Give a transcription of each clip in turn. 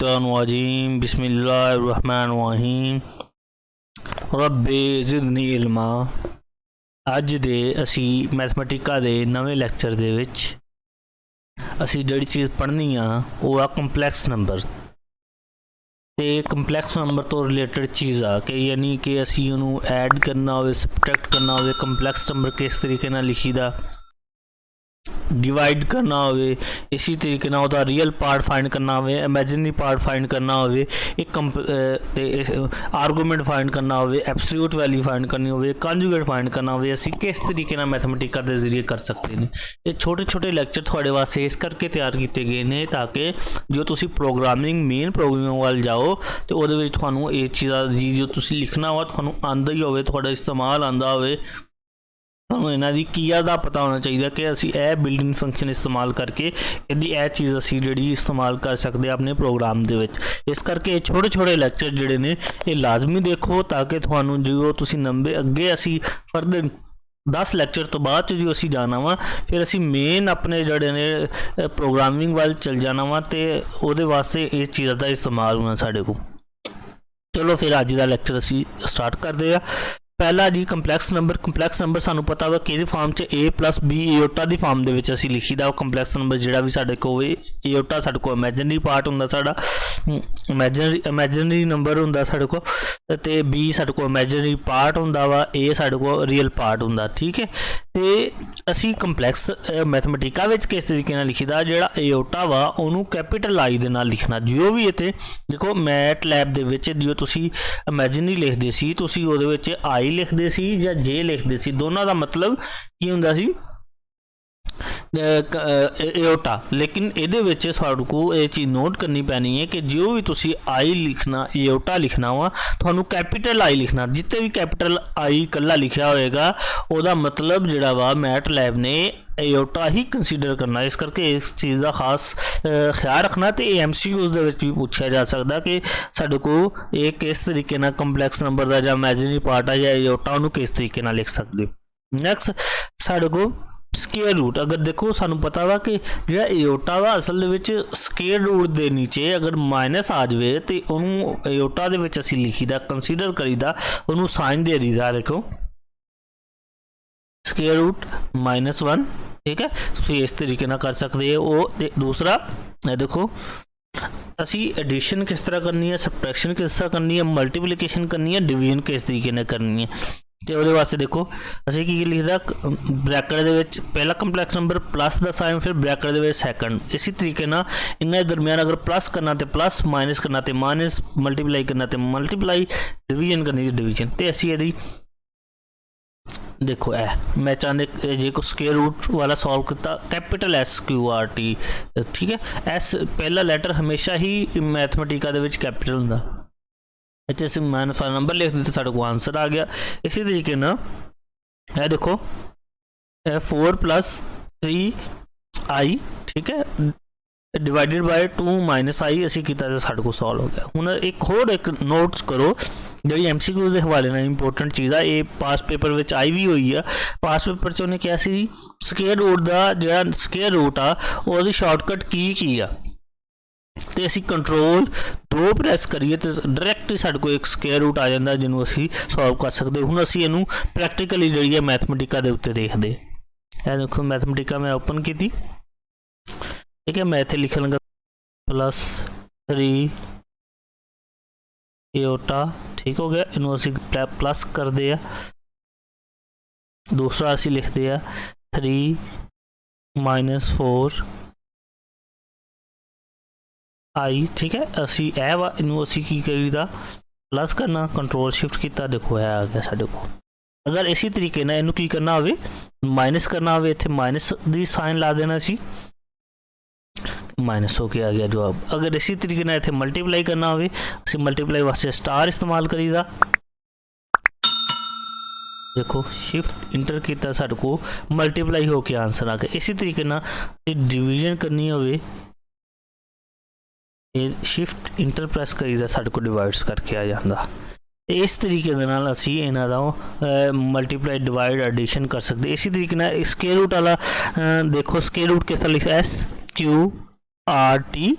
शैतानुरजीम बिस्मिल्लाहिर्रहमानिर्रहीम रब्बे ज़िदनी इल्मा। अज दे असी मैथमेटिका दे नवे लैक्चर दे विच असी जिहड़ी चीज़ पढ़नी आ वो आ कंपलैक्स नंबर ते कंपलैक्स नंबर तो रिलेटेड चीज़ आ कि यानी कि असी उन्होंने ऐड करना हो, सबट्रैक्ट करना हो, कंपलैक्स नंबर किस तरीके नाल लिखी दा, डिवाइड करना हो, इसी तरीके ना उसका रियल पार्ट फाइंड करना हो, इमेजिनरी पार्ट फाइंड करना हो, एक आर्गूमेंट फाइंड करना हो, एब्सोल्यूट वैल्यू फाइंड करनी हो, कंजुगेट फाइंड करना हो, असी किस तरीके ना मैथमेटिका के जरिए कर सकते हैं। ये छोटे छोटे लैक्चर थोड़े वास्ते इस करके तैयार किए गए हैं ताकि जो तुसी प्रोग्रामिंग मेन प्रोग्रामिंग वाल जाओ तो वो थानू ये चीज़ा जी जो तुसी लिखना हो थानू आंदा ही हो, थोड़ा इस्तेमाल आंदा हो, ਤੁਹਾਨੂੰ ਇਹਨਾਂ ਦੀ ਕੀਆ ਦਾ ਪਤਾ ਹੋਣਾ ਚਾਹੀਦਾ ਕਿ ਅਸੀਂ ਇਹ ਬਿਲਡਿੰਗ ਫੰਕਸ਼ਨ ਇਸਤੇਮਾਲ ਕਰਕੇ ਇਹਦੀ ਇਹ ਚੀਜ਼ ਅਸੀਂ ਜਿਹੜੀ ਇਸਤੇਮਾਲ ਕਰ ਸਕਦੇ ਆ ਆਪਣੇ ਪ੍ਰੋਗਰਾਮ ਦੇ ਵਿੱਚ। ਇਸ ਕਰਕੇ ਇਹ ਛੋਟੇ ਛੋਟੇ ਲੈਕਚਰ ਜਿਹੜੇ ਨੇ ਇਹ ਲਾਜ਼ਮੀ ਦੇਖੋ ਤਾਂ ਕਿ ਤੁਹਾਨੂੰ ਜੋ ਤੁਸੀਂ ਨੰਬਰ ਅੱਗੇ ਅਸੀਂ ਫਰਦਰ 10 ਲੈਕਚਰ ਤੋਂ ਬਾਅਦ ਚ ਜੋ ਅਸੀਂ ਜਾਣਾ ਵਾ ਫਿਰ ਅਸੀਂ ਮੇਨ ਆਪਣੇ ਜਿਹੜੇ ਨੇ ਪ੍ਰੋਗਰਾਮਿੰਗ ਵੱਲ ਚੱਲ ਜਾਣਾ ਵਾ ਤੇ ਉਹਦੇ ਵਾਸਤੇ ਇਹ ਚੀਜ਼ਾਂ ਦਾ ਇਸਤੇਮਾਲ ਹੋਣਾ ਸਾਡੇ ਕੋਲ। ਚਲੋ ਫਿਰ ਅੱਜ ਦਾ ਲੈਕਚਰ ਅਸੀਂ ਸਟਾਰਟ ਕਰਦੇ ਆ। पहला जी कंपलैक्स नंबर सानू पता वा कि फॉर्म च ए प्लस बी एओटा की फॉर्म के असी लिखी दा। कंपलैक्स नंबर जोड़ा भी साढ़े को एओटा साढ़े को इमेजिनरी पार्ट होंदा, साड़ा इमेजिनरी नंबर होंदा साढ़े को, ते बी साढ़े को इमेजिनरी पार्ट होंदा वा, ए साढ़े को रियल पार्ट होंदा। ठीक है, तो असी कंपलैक्स मैथमेटिका विच किस तरीके नाल लिखी दा, जिहड़ा एओटा वा उहनूं कैपिटल आई दे नाल लिखना। जो भी इत्थे देखो मैट लैब दे विच जो तुसी इमेजिनरी लिखदे सी तुसी उहदे विच आई लिखते सी या जे लिखते सी, दोनों का मतलब की हुंदा सी एओटा। लेकिन ये साडू को ये चीज़ नोट करनी पैनी है कि जो भी तुसी आई लिखना एओटा लिखना वा थानू कैपिटल आई लिखना। जिते भी कैपिटल आई कला लिखा होएगा उसका मतलब जिहड़ा वा मैट लैब ने एओटा ही कंसीडर करना। इस करके इस चीज़ का खास ख्याल रखना। तो MCQs दे विच भी पूछा जा सकता कि साडे को ये किस तरीके नाल कंपलैक्स नंबर का या इमेजिनरी पार्ट है या एओटा उन्होंने किस तरीके नाल लिख सकते। नैक्सट साडे को स्केयर रूट। अगर देखो सानू पता वा कि जो एओटा वा असल विच स्केयर रूट के नीचे अगर माइनस आ जाए तो उन्होंने एओटा दे विच असीं लिखीदा कंसीडर करीदा, उन्होंने साइन दे दीदा। देखो स्केयर रूट -1। ठीक है, तुसीं इस तरीके ना कर सकते हैं। वो दूसरा देखो असी एडिशन किस तरह करनी है, सबट्रैक्शन किस तरह करनी है, मल्टीप्लिकेशन करनी है, डिवीजन किस तरीके ने करनी है। तो वो वास्ते देखो असी की लिखदा ब्रैकेट दे विच पहला कंपलैक्स नंबर प्लस का साइन, फिर ब्रैकेट दे विच सैकंड। इसी तरीके ना इन्हें दरमियान अगर प्लस करना तो प्लस, माइनस करना तो माइनस, मल्टीप्लाई करना तो मल्टीप्लाई, डिवीजन करनी तो डिवीजन। तो असी यदि देखो मैं चाहते जे को स्केयर रूट वाला सॉल्व किया कैपिटल SQRT। ठीक है, एस पहला लैटर हमेशा ही मैथमेटिका दे विच कैपिटल हुंदा। इतने असीं माइनस नंबर लिख दिते साडे को आंसर आ गया। इसी तरीके ना यह देखो 4 + 3i। ठीक है, डिवाइडेड बाय 2 - i असीं कीता तो साडे को सॉल्व हो गया। हुण एक होर एक नोट्स करो जी MCQ के हवाले नाल इंपोर्टेंट चीज़ है, ये पास पेपर में आई भी हुई है। पास पेपर च उन्हें क्या सी स्केयर रूट का जो स्केयर रूट आ वो शॉर्टकट की आ, तो असी कंट्रोल 2 प्रैस करिए तो डायरैक्ट ही साडे को एक स्केयर रूट आ जाता जिन्होंने असी सॉल्व कर सकते। हुण असी इहनूं प्रैक्टिकली जी है मैथमेटिका के उत्ते देखते। देखो मैथमेटिका मैं ओपन की। ठीक है, मैं इत्थे लिखन लगा +3 एओटा। ठीक हो गया, इनू असी प्लस कर दे। दूसरा असी लिखते हैं 3 - 4 आई। ठीक है, असी इनू असी की करीदा प्लस करना, कंट्रोल शिफ्ट किया, देखो है आ गया साडे को। अगर इसी तरीके ना इनू की करना हो माइनस करना हो, इत्थे माइनस दी साइन ला देना सी, माइनस हो के आ गया जवाब। अगर इसी तरीके ना इत्थे मल्टीप्लाई करना हो असी मल्टीप्लाई वास्ते स्टार इस्तेमाल करीदा। देखो शिफ्ट इंटर किया साडे को मल्टीप्लाई होके आंसर आ गया। इसी तरीके ना डिवीजन करनी हो शिफ्ट इंटर प्रेस करीदा साडे को डिवाइड्स करके आ जाता। इस तरीके के नाल असी इन्हां दा मल्टीप्लाई डिवाइड एडिशन कर सकते। इसी तरीके ना स्केयर रूट वाला देखो स्केयर रूट किस तरह लिखा SQRT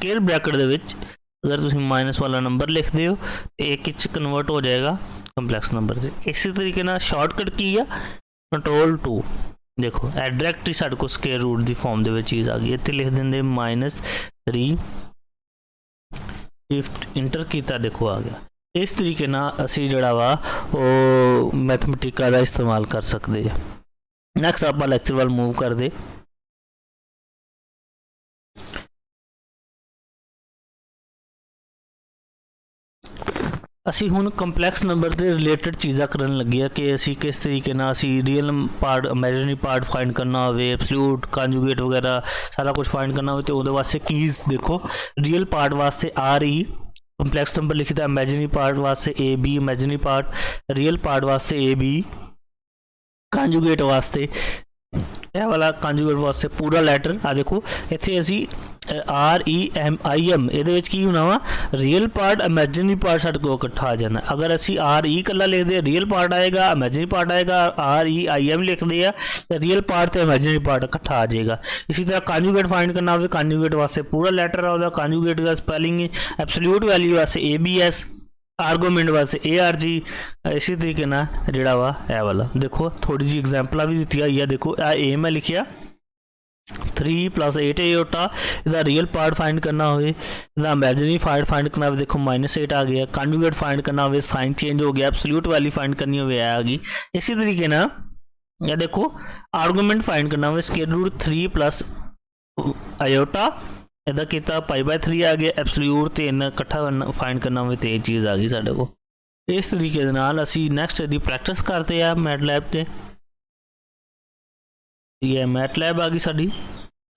स्केयर ब्रैकेट दे विच अगर तुसीं माइनस वाला नंबर लिखते हो तो एक कन्वर्ट हो जाएगा कंपलैक्स नंबर से। इसी तरीके ना शॉर्टकट की है कंट्रोल 2, देखो डायरैक्ट ही साडे को स्केयर रूट की फॉर्म दे विच चीज़ आ गई। इत्थे लिख देंगे -3 शिफ्ट इंटर किया, देखो आ गया। इस तरीके ना असी जिहड़ा वा वो मैथमेटिका का इस्तेमाल कर सकते हैं। नैक्सट आप लैक्चर वाल मूव कर दे। असी हुण कंपलैक्स नंबर के रिलेटेड चीज़ा करन लगे कि असी किस तरीके ना असी real part imaginary part find करना हो, एब्सोल्यूट कॉन्जुगेट वगैरह सारा कुछ फाइंड करना हो तो उहदे वास्ते कीज़ देखो। रियल पार्ट वास्ते RE कंपलैक्स नंबर लिखी था, इमेजिनरी पार्ट वास्ते AB imaginary part, real part वास्ते AB, कॉन्जुगेट वास्ते यह वाला कॉन्जुगेट वास्ते पूरा लैटर आ देखो इत्थे असी REMIM ये की होना वा रियल पार्ट इमेजिनरी पार्ट साडे को इकट्ठा आ जाना। अगर असी RE कला लिखते रियल पार्ट आएगा, इमेजिनरी पार्ट आएगा, REIM लिखते हैं तो रियल पार्ट तो इमेजिनरी पार्ट इकट्ठा आ जाएगा। इसी तरह कॉन्जुगेट फाइंड करना हो, कॉन्जुगेट वास्ते पूरा लैटर आता, कॉन्जुगेट का स्पैलिंग एब्सोल्यूट वैल्यू वास्ते ABS, आर्गूमेंट वास्ते ARG। इसी तरीके ना जिहड़ा वा ए वाला देखो थोड़ी जी एग्जाम्पल भी दी हुई है। देखो ए मैं लिखिया 3 + 8 एटा, इसका रियल पार्ट फाइंड करना हो, इमेजिनरी पार्ट फाइंड करना हो, देखो -8 आ गया। कॉन्जुगेट फाइंड करना हो, साइन चेंज हो गया, एब्सोल्यूट वैल्यू फाइंड करनी हो आ गई। इसी तरीके ना या देखो आर्गूमेंट फाइंड करना हो, स्क्वायर रूट 3 + आयोटा इदा किया π/3 आ गया, एब्सोल्यूट 3 इकट्ठा फाइंड करना हो तो ये चीज़ आ गई साडे को। इस तरीके दे नाल असी नैक्सट दी प्रैक्टिस करते हैं मैटलैब ते। ये मैटलैब आ गई साडी,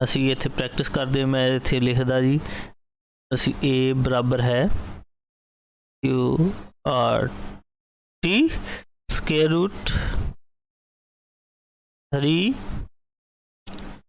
असी इत्थे प्रैक्टिस करते। मैं इत्थे लिखदा जी असी A बराबर है QRT स्क्वायर रूट 3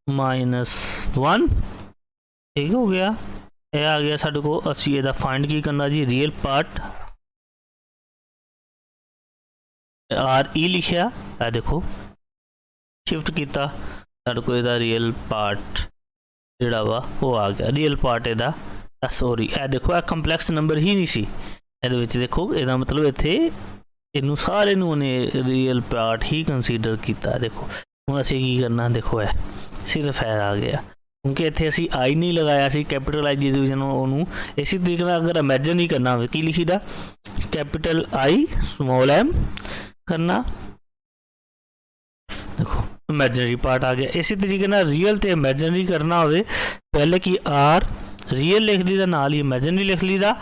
- 1 ठीक हो गया। यह आ गया साडे को। असी इहदा फाइंड की करना जी, रियल पार्ट RE लिखिया है, देखो शिफ्ट किया साडे को इहदा रियल पार्ट जिहड़ा वा वो आ गया। रियल पार्ट इहदा सॉरी ए देखो कंपलैक्स नंबर ही नहीं सी इहदे विच, देखो इहदा मतलब इत्थे इनू सारे नू ने रियल पार्ट ही कंसीडर किया। देखो हुण असीं की करना, देखो है सिर्फ है आ गया क्योंकि इत्थे असीं आई नहीं लगाया सी कैपिटल आई डिवीजन ओनू। इसी तरीके नाल अगर इमेजिन ही करना हो की लिखी दा कैपिटल I स्मॉल m करना, देखो इमेजिनरी पार्ट आ गया। इसी तरीके ना रियल ते इमेजिनरी करना हो पहले की R रियल लिख ली दा नाल ही इमेजिनरी लिख ली दा,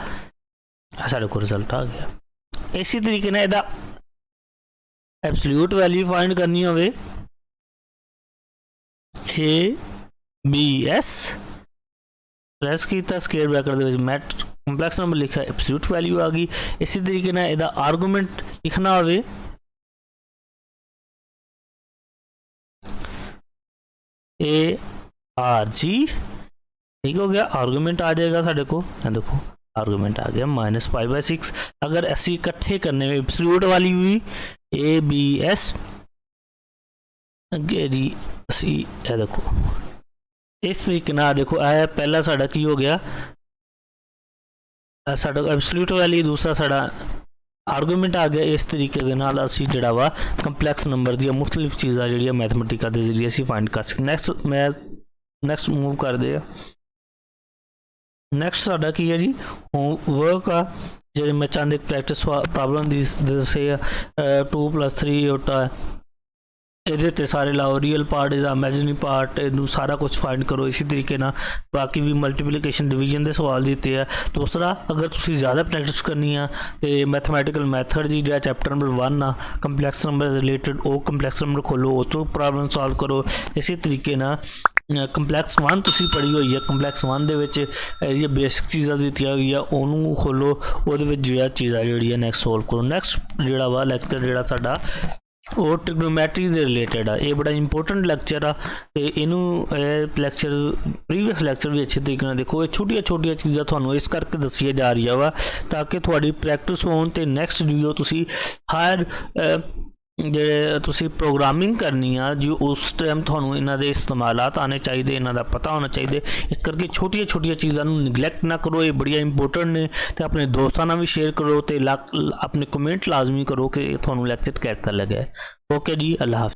साडे को रिजल्ट आ गया। इसी तरीके ना इहदा एब्सोल्यूट वैल्यू फाइंड करनी हो ABS प्रेस किया, स्क्वायर ब्रैकेट दे विच मैट कंपलैक्स नंबर लिखा, एब्सोल्यूट वैल्यू आ गई। इसी तरीके ना इहदा आर्गूमेंट लिखना हो ARG ठीक हो गया, आर्गूमेंट आ जाएगा साडे को। देखो आर्गूमेंट आ गया -π/6। अगर असी इकट्ठे करने में एब्सोल्यूट वाली भी ABS अगे जी असी देखो इस तरीके ना देखो ए पहला साडा की हो गया साडा एब्सोल्यूट वैल्यू, दूसरा साडा आर्गूमेंट आ गया। इस तरीके दे नाल असी जिहड़ा वा कंपलैक्स नंबर दी मुख्तलिफ चीज़ां जिहड़ियां मैथमेटिका दे जरिए असी फाइंड कर सकते। नैक्सट मूव करते हैं। नैक्सट साडा की है जी होमवर्क आ जिहड़े मैं चाहते प्रैक्टिस प्रॉब्लम दी दसे 2 + 3 होता ये ते सारे लाओ, रियल पार्ट इहदा इमेजिनरी पार्ट इनू सारा कुछ फाइंड करो। इसी तरीके ना बाकी भी मल्टीप्लिकेशन डिवीजन के सवाल दिते हैं। दूसरा अगर तुसी ज़्यादा प्रैक्टिस करनी है तो मैथमैटिकल मैथड जी जो चैप्टर नंबर 1 आ कंपलैक्स नंबर रिलेटेड वो कंपलैक्स नंबर खोलो, वो तो प्रॉब्लम सॉल्व करो। इसी तरीके ना कंपलैक्स 1 तुसी पढ़ी हुई है, कंपलैक्स 1 दे विच ये बेसिक चीज़ां दित्तियां हुई है उन्होंने खोलो, वो चीज़ां जिहड़ियां नैक्सट सोल्व करो। नैक्सट जिहड़ा वा लैक्चर जिहड़ा साडा वो ट्रिग्नोमैट्री के रिलेटेड आ, ये बड़ा इंपोर्टेंट लैक्चर आ। इनू लैक्चर प्रीवियस लैक्चर भी अच्छे तरीके देखो, ये छोटिया छोटिया चीज़ां तुहानूं इस करके दसिया जा रही वा ताकि थोड़ी प्रैक्टिस हो। तो नैक्सट वीडियो तुसी हर ਜੇ ਤੁਸੀਂ ਪ੍ਰੋਗਰਾਮਿੰਗ ਕਰਨੀ ਆ ਜੋ ਉਸ ਟਾਈਮ ਤੁਹਾਨੂੰ ਇਹਨਾਂ ਦੇ ਇਸਤੇਮਾਲਾਤ ਆਉਣੇ ਚਾਹੀਦੇ, ਇਹਨਾਂ ਦਾ ਪਤਾ ਹੋਣਾ ਚਾਹੀਦਾ। ਇਸ ਕਰਕੇ ਛੋਟੀਆਂ ਛੋਟੀਆਂ ਚੀਜ਼ਾਂ ਨੂੰ ਨਿਗਲੈਕਟ ਨਾ ਕਰੋ, ਇਹ ਬੜੀਆਂ ਇੰਪੋਰਟੈਂਟ ਨੇ। ਤੇ ਆਪਣੇ ਦੋਸਤਾਂ ਨਾਲ ਵੀ ਸ਼ੇਅਰ ਕਰੋ ਤੇ ਆਪਣੇ ਕਮੈਂਟ ਲਾਜ਼ਮੀ ਕਰੋ ਕਿ ਤੁਹਾਨੂੰ ਲੈਕਚਰ कैसा लगा है। ओके जी, अल्लाह हाफ़िज़।